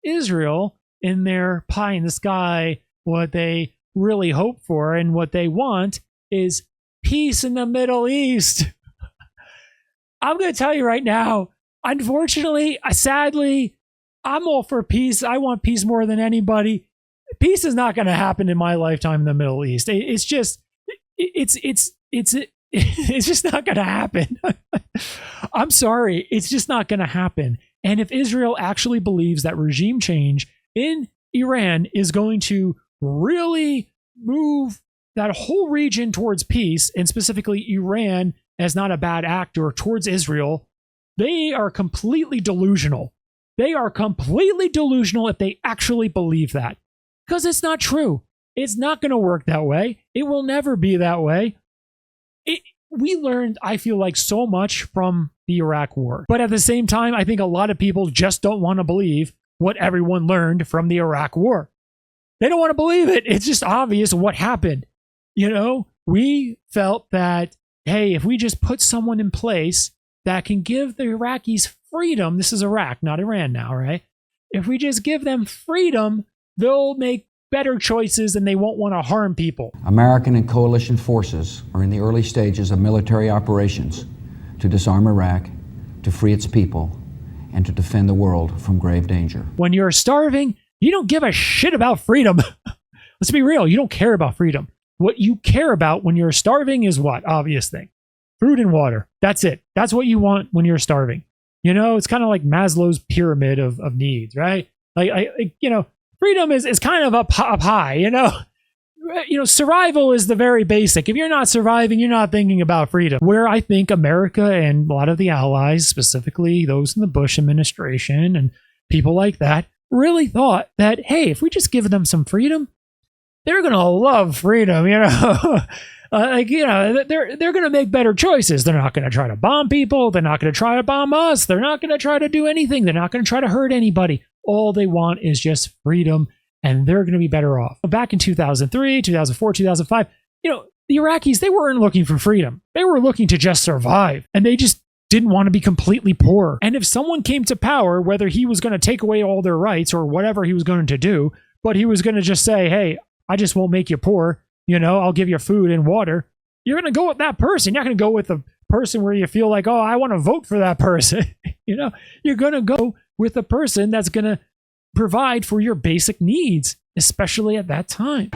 Israel in their pie in the sky, what they really hope for and what they want is peace in the Middle East. I'm going to tell you right now, unfortunately, sadly, I'm all for peace. I want peace more than anybody. Peace is not going to happen in my lifetime in the Middle East. It's just not going to happen. I'm sorry. It's just not going to happen. And if Israel actually believes that regime change in Iran is going to really move that whole region towards peace, and specifically Iran as not a bad actor towards Israel, they are completely delusional. They are completely delusional if they actually believe that. Because it's not true. It's not going to work that way. It will never be that way. We learned, I feel like, so much from the Iraq War. But at the same time, I think a lot of people just don't want to believe what everyone learned from the Iraq War. They don't want to believe it. It's just obvious what happened. You know, we felt that, hey, if we just put someone in place that can give the Iraqis freedom, this is Iraq, not Iran now, right? If we just give them freedom, they'll make better choices and they won't want to harm people. American and coalition forces are in the early stages of military operations to disarm Iraq, to free its people, and to defend the world from grave danger. When you're starving, you don't give a shit about freedom. Let's be real, you don't care about freedom. What you care about when you're starving is what? Obvious thing. Food and water. That's it. That's what you want when you're starving. You know, it's kind of like Maslow's pyramid of needs, right? Freedom is kind of up high, you know? Survival is the very basic. If you're not surviving, you're not thinking about freedom. Where I think America and a lot of the allies, specifically those in the Bush administration and people like that, really thought that, hey, if we just give them some freedom, they're going to love freedom, you know? They're going to make better choices. They're not going to try to bomb people. They're not going to try to bomb us. They're not going to try to do anything. They're not going to try to hurt anybody. All they want is just freedom, and they're going to be better off. Back in 2003, 2004, 2005, the Iraqis, they weren't looking for freedom. They were looking to just survive, and they just didn't want to be completely poor. And if someone came to power, whether he was going to take away all their rights or whatever he was going to do, but he was going to just say, hey, I just won't make you poor. I'll give you food and water. You're going to go with that person. You're not going to go with the person where you feel like, oh, I want to vote for that person. You're going to go with the person that's going to provide for your basic needs, especially at that time.